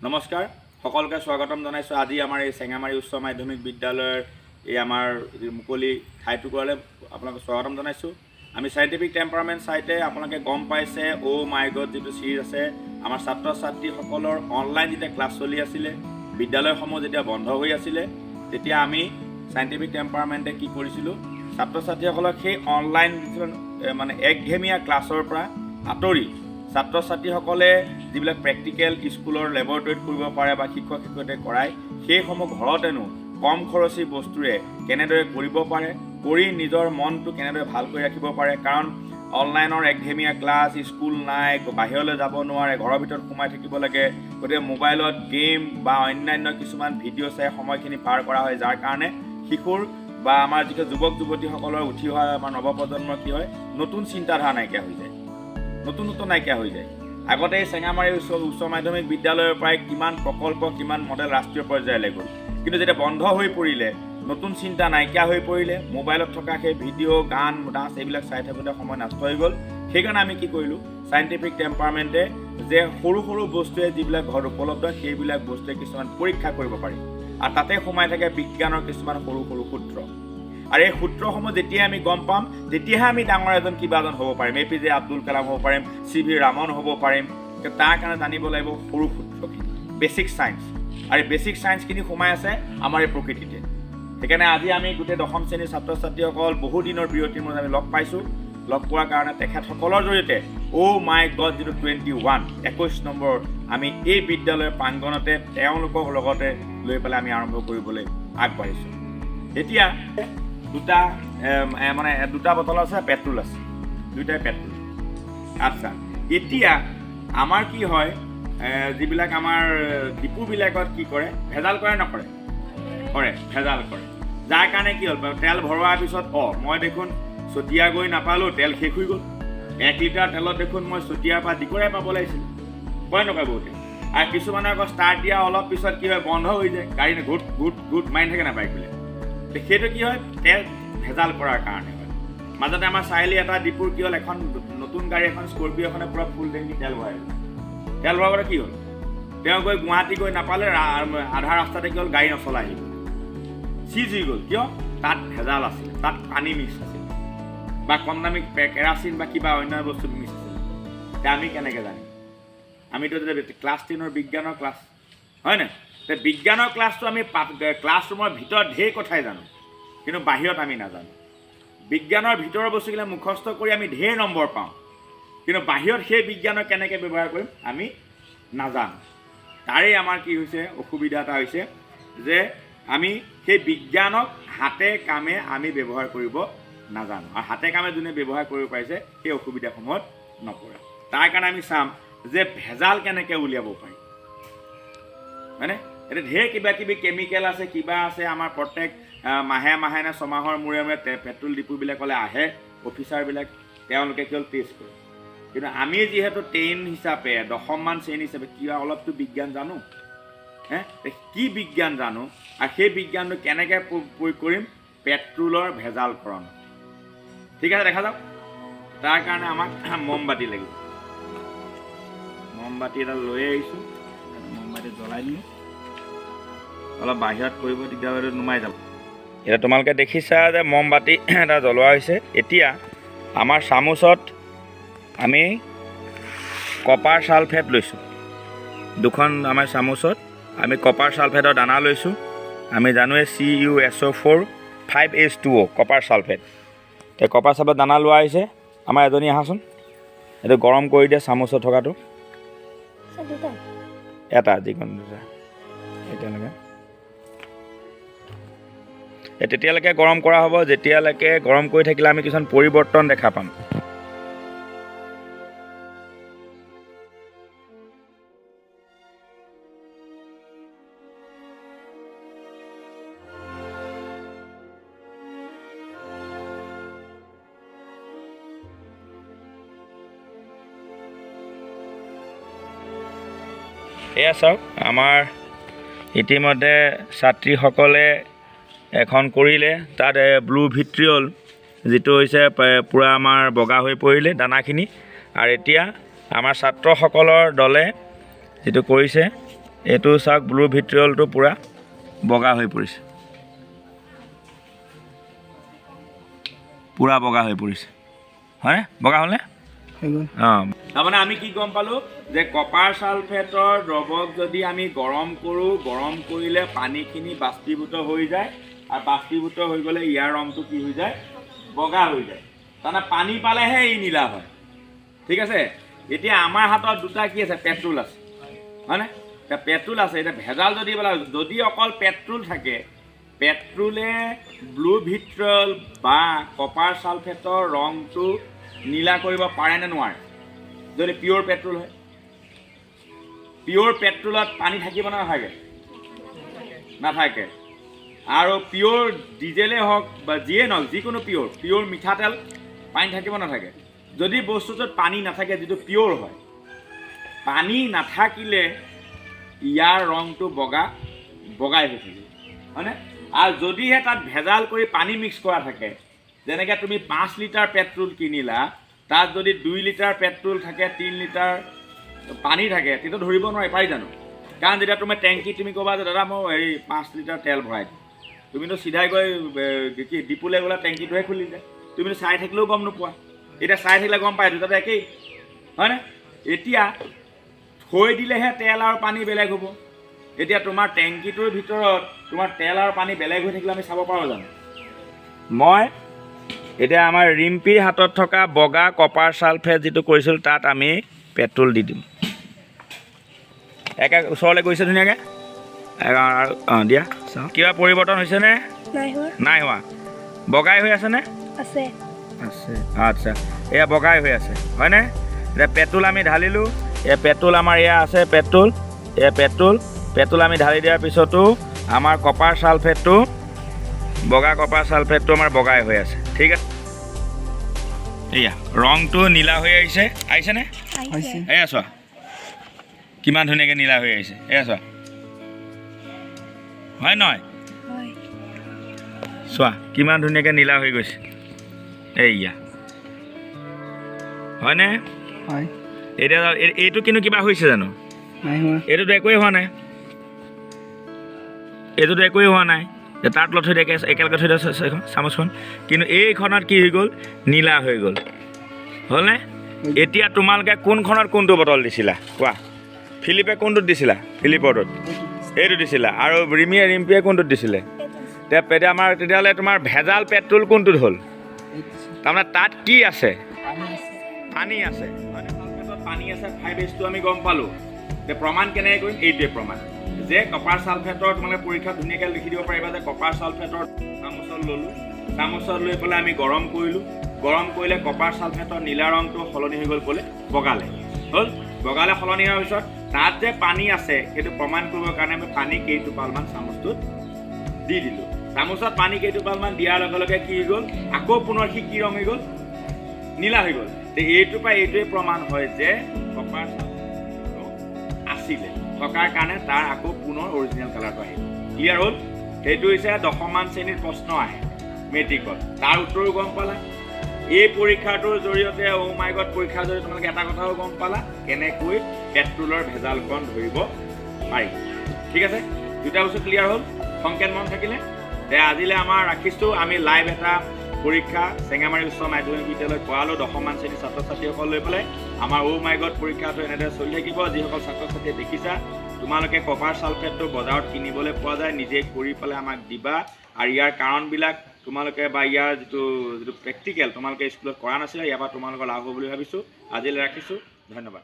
নমস্কাৰ সকলোকে স্বাগতম জনাইছোঁ। আজি আমাৰ এই চেঙামাৰী উচ্চ মাধ্যমিক বিদ্যালয়ৰ এই আমাৰ মুকলি ঠাইটুকুৰালৈ আপোনালোকক স্বাগতম জনাইছোঁ। আমি চাইণ্টিফিক টেম্পাৰমেণ্ট চাইটে আপোনালোকে গম পাইছে মাই গড যিটো চিৰিজ আছে আমাৰ ছাত্ৰ ছাত্ৰীসকলৰ অনলাইন যেতিয়া ক্লাছ চলি আছিলে, বিদ্যালয়সমূহ যেতিয়া বন্ধ হৈ আছিলে, তেতিয়া আমি চাইণ্টিফিক টেম্পাৰমেণ্টে কি কৰিছিলোঁ, ছাত্ৰ ছাত্ৰীসকলক সেই অনলাইন মানে একঘেমীয়া ক্লাছৰ পৰা আঁতৰি ছাত্ৰ ছাত্ৰীসকলে যিবিলাক প্ৰেক্টিকেল স্কুলৰ লেবৰেটৰীত কৰিব পাৰে বা শিক্ষক শিক্ষয়িত্ৰীয়ে কৰায়, সেইসমূহ ঘৰতেনো কম খৰচী বস্তুৰে কেনেদৰে কৰিব পাৰে, কৰি নিজৰ মনটো কেনেদৰে ভাল কৰি ৰাখিব পাৰে। কাৰণ অনলাইনৰ একঘেমীয়া ক্লাছ, স্কুল নাই, বাহিৰলৈ যাব নোৱাৰে, ঘৰৰ ভিতৰত সোমাই থাকিব লাগে, গতিকে মোবাইলত গেম বা অন্যান্য কিছুমান ভিডিঅ' চাই সময়খিনি পাৰ কৰা হয়, যাৰ কাৰণে শিশুৰ বা আমাৰ যিটো যুৱক যুৱতীসকলৰ উঠি অহা আমাৰ নৱপ্ৰজন্মৰ কি হয়, নতুন চিন্তাধাৰা নাইকিয়া হৈ যায়, নতুন নাইকিয়া হৈ যায়। আগতে এই চেঙামাৰী উচ্চ মাধ্যমিক বিদ্যালয়ৰ পৰাই কিমান প্ৰকল্প, কিমান মডেল ৰাষ্ট্ৰীয় পৰ্যায়লৈ গ'ল, কিন্তু যেতিয়া বন্ধ হৈ পৰিলে, নতুন চিন্তা নাইকিয়া হৈ পৰিলে, মোবাইলত থকা সেই ভিডিঅ', গান, ডান্স এইবিলাক চাই থাকোঁতে সময় নষ্ট হৈ গ'ল। সেইকাৰণে আমি কি কৰিলোঁ, চাইণ্টিফিক টেম্পাৰমেণ্টে যে সৰু সৰু বস্তুৱে যিবিলাক ঘৰত উপলব্ধ, সেইবিলাক বস্তুৱে কিছুমান পৰীক্ষা কৰিব পাৰি, আৰু তাতে সোমাই থাকে বিজ্ঞানৰ কিছুমান সৰু সৰু সূত্ৰ। আৰু এই সূত্ৰসমূহ যেতিয়া আমি গম পাম, তেতিয়াহে আমি ডাঙৰ এজন কিবা এজন হ'ব পাৰিম, APJ আব্দুল কালাম হ'ব পাৰিম, CV ৰামন হ'ব পাৰিম। তাৰ কাৰণে জানিব লাগিব সৰু সূত্ৰখিনি, বেছিক ছায়েন্স। আৰু এই বেছিক ছায়েন্সখিনি সোমাই আছে আমাৰ এই প্ৰকৃতিতে। সেইকাৰণে আজি আমি গোটেই 10ম শ্ৰেণীৰ ছাত্ৰ ছাত্ৰীসকল বহু দিনৰ বিৰতিৰ মূৰত আমি লগ পাইছোঁ। লগ পোৱাৰ কাৰণে তেখেতসকলৰ জৰিয়তে মাই গড যিটো 21 নম্বৰ আমি এই বিদ্যালয়ৰ প্ৰাংগণতে তেওঁলোকৰ লগতে লৈ পেলাই আমি আৰম্ভ কৰিবলৈ আগবাঢ়িছোঁ। এতিয়া দুটা বটল আছে, পেট্ৰল আছে, দুইটাই পেট্ৰল। আচ্ছা, এতিয়া আমাৰ কি হয়, যিবিলাক আমাৰ ডিপুবিলাকত কি কৰে, ভেজাল কৰে নকৰে? কৰে, ভেজাল কৰে। যাৰ কাৰণে কি হ'ল, তেল ভৰোৱাৰ পিছত মই দেখোন চতিয়া গৈ নাপালোঁ, তেল শেষ হৈ গ'ল। 1 লিটাৰ তেলত দেখোন মই চতিয়াৰ পৰা ডিকৰাই পাব লাগিছিল, কয় নকয় বহুতে। আৰু কিছুমানে আকৌ ষ্টাৰ্ট দিয়া অলপ পিছত কি হয়, বন্ধ হৈ যায়, গাড়ী ঘূট মাৰি থাকে না বাইকবিলাক। সেইটো কি হয়, তেল ভেজাল কৰাৰ কাৰণে হয়। মাজতে আমাৰ চাৰিআলি এটা ডিপুৰ কি হ'ল, এখন নতুন গাড়ী এখন স্কৰপিঅ' এখনে পূৰা ফুল টেংকি তেল ভৰাই দিলে। তেল ভৰাবলৈ কি হ'ল, তেওঁ গৈ গুৱাহাটী গৈ নাপালে, আধা ৰাস্তাতে কি হ'ল, গাড়ী নচলাই আহিব, চিজ হৈ গ'ল। কিয়? তাত ভেজাল আছিল, তাত পানী মিক্স আছিল, বা কম দামী কেৰাচিন বা কিবা অন্য বস্তু মিক্স আছিল। এতিয়া আমি কেনেকৈ জানিম? আমিতো ক্লাছ 10ৰ বিজ্ঞানৰ ক্লাছ হয় নাই? বিজ্ঞানৰ ক্লাছটো আমি ক্লাছৰুমৰ ভিতৰত ঢেৰ কথাই জানো, কিন্তু বাহিৰত আমি নাজানো। বিজ্ঞানৰ ভিতৰৰ বস্তুবিলাক মুখস্থ কৰি আমি ঢেৰ নম্বৰ পাওঁ, কিন্তু বাহিৰত সেই বিজ্ঞানৰ কেনেকৈ ব্যৱহাৰ কৰিম আমি নাজানো। তাৰেই আমাৰ কি হৈছে, অসুবিধা এটা হৈছে যে আমি সেই বিজ্ঞানক হাতে কামে আমি ব্যৱহাৰ কৰিব নাজানো, আৰু হাতে কামে যোনে ব্যৱহাৰ কৰিব পাৰিছে সেই অসুবিধাসমূহত নপৰে। তাৰ কাৰণে আমি চাম যে ভেজাল কেনেকৈ উলিয়াব পাৰি, হয়নে? এতিয়া ঢেৰ কিবা কিবি কেমিকেল আছে, কিবা আছে। আমাৰ প্ৰত্যেক মাহে নে 6 মাহৰ মূৰে পেট্ৰল ডিপুবিলাকলৈ আহে অফিচাৰবিলাক, তেওঁলোকে কেৱল টেষ্ট কৰে। কিন্তু আমি যিহেতু 10 হিচাপে 10মান শ্ৰেণী হিচাপে কিবা অলপতো বিজ্ঞান জানো, কি বিজ্ঞান জানো, আৰু সেই বিজ্ঞানটো কেনেকৈ প্ৰয়োগ কৰিম, পেট্ৰলৰ ভেজালকৰণ। ঠিক আছে, দেখা যাওক। তাৰ কাৰণে আমাক মমবাতি লাগিব। মমবাতি এটা লৈ আহিছোঁ, মমবাতি জ্বলাই দিলোঁ। অলপ বাহিৰত কৰিব দিগদাৰ, নুমাই যাব। এতিয়া তোমালোকে দেখিছা যে মমবাতি এটা জ্বলোৱা হৈছে। এতিয়া আমাৰ চামুচত আমি কপাৰ ছালফেট লৈছোঁ, 2খন আমাৰ চামুচত আমি কপাৰ ছালফেটৰ দানা লৈছোঁ। আমি জানোৱে CuSO4 5H2O কপাৰ ছালফেট। এতিয়া কপাৰ ছালফেট দানা লোৱা হৈছে। আমাৰ এজনী আহাচোন, এইটো গৰম কৰি দিয়ে চামুচত থকাটো, এটা যিকোনো দুটা। তেতিয়ালৈকে গৰম কৰা হ'ব, যেতিয়ালৈকে গৰম কৰি থাকিলে আমি কিছুমান পৰিৱৰ্তন দেখা পাম। এয়া চাওক, আমাৰ ইতিমধ্যে ছাত্ৰীসকলে এখন কৰিলে, তাত ব্লু ভিট্ৰিয়ল যিটো হৈছে পূৰা আমাৰ বগা হৈ পৰিলে দানাখিনি। আৰু এতিয়া আমাৰ ছাত্ৰসকলৰ দলে যিটো কৰিছে, এইটো চাওক ব্লু ভিট্ৰিয়লটো পূৰা বগা হৈ পৰিছে, পূৰা বগা হৈ পৰিছে, হয়নে? বগা হ'লনে? অঁ, তাৰমানে আমি কি গম পালোঁ যে কপাৰ ছালফেটৰ দ্ৰৱক যদি আমি গৰম কৰোঁ, গৰম কৰিলে পানীখিনি বাষ্পীভূত হৈ যায়, আৰু বাষ্পীভূত হৈ গ'লে ইয়াৰ ৰংটো কি হৈ যায়? বগা হৈ যায়। তাৰমানে পানী পালেহে ই নীলা হয়। ঠিক আছে, এতিয়া আমাৰ হাতত দুটা কি আছে? পেট্ৰল আছে, হয়নে? এতিয়া পেট্ৰল আছে, এতিয়া ভেজাল যদি অকল পেট্ৰল থাকে, পেট্ৰলে ব্লু ভিট্ৰিয়ল বা কপাৰ ছালফেটৰ ৰংটো নীলা কৰিব পাৰে নে নোৱাৰে? যদি পিয়'ৰ পেট্ৰল হয়, পিয়'ৰ পেট্ৰলত পানী থাকিব নে নাথাকে? নাথাকে। আৰু পিয়'ৰ ডিজেলেই হওক বা যিয়ে নহওক, যিকোনো পিয়'ৰ মিঠাতেল, পানী থাকিব নাথাকে? যদি বস্তুটোত পানী নাথাকে, যিটো পিয়'ৰ হয়, পানী নাথাকিলে ইয়াৰ ৰংটো বগাই হৈ থাকে, হয়নে? আৰু যদিহে তাত ভেজাল কৰি পানী মিক্স কৰা থাকে, যেনেকৈ তুমি 5 লিটাৰ পেট্ৰল কিনিলা, তাত যদি 2 লিটাৰ পেট্ৰল থাকে, 3 লিটাৰ পানী থাকে, তেতিয়া ধৰিব নোৱাৰি, পাৰি জানো? কাৰণ যেতিয়া তুমি টেংকি তুমি ক'বা যে দাদা মই 5 লিটাৰ তেল ভৰাই দিম, তুমিতো চিধাই গৈ কি ডিপুলৈ গ'লে টেংকিটোহে খুলি যায়, তুমিতো চাই থাকিলেও গম নোপোৱা। এতিয়া চাই থাকিলে গম পায় দুটাটো একেই, হয়নে? এতিয়া থৈ দিলেহে তেল আৰু পানী বেলেগ হ'ব। এতিয়া তোমাৰ টেংকিটোৰ ভিতৰত তোমাৰ তেল আৰু পানী বেলেগ হৈ থাকিলে আমি চাব পাৰোঁ জানো? মই এতিয়া আমাৰ ৰিম্পিৰ হাতত থকা বগা কপাৰ ছালফেট যিটো কৰিছিলোঁ, তাত আমি পেট্ৰল দি দিম। একে ওচৰলৈ গৈছে ধুনীয়াকৈ। অঁ, দিয়া চাওঁ, কিবা পৰিৱৰ্তন হৈছেনে? নাই হোৱা। বগাই হৈ আছেনে? আছে। আচ্ছা, এয়া বগাই হৈ আছে, হয়নে? এতিয়া পেট্ৰল আমি ঢালিলোঁ, এয়া পেট্ৰল আমাৰ এয়া আছে, পেট্ৰল আমি ঢালি দিয়াৰ পিছতো আমাৰ কপাৰ ছালফেটটো, বগা কপাৰ ছালফেটটো আমাৰ বগাই হৈ আছে। ঠিক আছে, এয়া ৰংটো নীলা হৈ আহিছেনে? এয়া চোৱা কিমান ধুনীয়াকৈ নীলা হৈ আহিছে, এয়া চোৱা, হয় নহয়? চোৱা কিমান ধুনীয়াকৈ নীলা হৈ গৈছে, এইয়া, হয়নে? এতিয়া এইটো কিন্তু কিবা হৈছে জানো? এইটোতো একোৱেই হোৱা নাই, তাৰ তলত থৈ দিয়ে, একেলগে থৈ দিয়ে চামুচখন, কিন্তু এইখনত কি হৈ গ'ল? নীলা হৈ গ'ল, হ'লনে? এতিয়া তোমালোকে কোনখনত কোনটো বটল দিছিলা কোৱা? ফিলিপে কোনটোত দিছিলা? ফিলিপৰটোত এইটো দিছিলা, আৰু ৰিম্পিয়ে কোনটোত দিছিলে? তেতিয়াহ'লে তোমাৰ ভেজাল পেট্ৰল কোনটোত হ'ল? তাৰমানে তাত কি আছে? পানী আছে, পানী আছে, 5H আমি গম পালোঁ। প্ৰমাণ কেনেকৈ কৰিম? এইটোৱে প্ৰমাণ যে কপাৰ ছালফেটৰ তোমালোকে পৰীক্ষাত ধুনীয়াকৈ লিখি দিব পাৰিবা যে কপাৰ ছালফেটৰ চামুচত ল'লোঁ, চামুচত লৈ পেলাই আমি গৰম কৰিলোঁ, গৰম কৰিলে কপাৰ ছালফেটৰ নীলা ৰংটো সলনি হৈ গ'ল, ক'লে বগালে সলনি হোৱাৰ পিছত তাত যে পানী আছে সেইটো প্ৰমাণ কৰিবৰ কাৰণে আমি পানী কেইটোপালমান চামুচটোত দি দিলোঁ। চামুচত পানী কেইটোপালমান দিয়াৰ লগে লগে কি হৈ গ'ল? আকৌ পুনৰ সি কি ৰং হৈ গ'ল? নীলা হৈ গ'ল। এইটোৰ পৰা এইটোৱে প্ৰমাণ হয় যে কপাৰ আছিলে থকাৰ কাৰণে তাৰ আকৌ পুনৰ অৰিজিনেল কালাৰটো আহিল। ক্লিয়াৰ হ'ল? সেইটো হৈছে 10মান শ্ৰেণীৰ প্ৰশ্ন আহে মেট্ৰিকত, তাৰ উত্তৰো গম পালা। এই পৰীক্ষাটোৰ জৰিয়তে মাই গড পৰীক্ষাৰ জৰিয়তে তোমালোকে এটা কথাও গম পালা, কেনেকৈ পেট্ৰলৰ ভেজালকণ ধৰিব পাৰি। ঠিক আছে, দুটা বস্তু ক্লিয়াৰ হ'ল? সংকেত মন থাকিলে আজিলৈ আমাৰ ৰাখিছোঁ। আমি লাইভ এটা পৰীক্ষা চেঙামাৰী উচ্চ মাধ্যমিক বিদ্যালয়ত কৰালোঁ 10মান শ্ৰেণীৰ ছাত্ৰ ছাত্ৰীসকল লৈ পেলাই। আমাৰ মাই গড পৰীক্ষাটো এনেদৰে চলি থাকিব। যিসকল ছাত্ৰ ছাত্ৰীয়ে দেখিছা তোমালোকে কপাৰ ছালফেটটো বজাৰত কিনিবলৈ পোৱা যায়, নিজে কৰি পেলাই আমাক দিবা। আৰু ইয়াৰ কাৰণবিলাক তোমালোকে বা ইয়াৰ যিটো প্ৰেক্টিকেল তোমালোকে স্কুলত কৰা নাছিলে, ইয়াৰ পৰা তোমালোকৰ লাভ হ'ব বুলি ভাবিছোঁ। আজিলৈ ৰাখিছোঁ, ধন্যবাদ।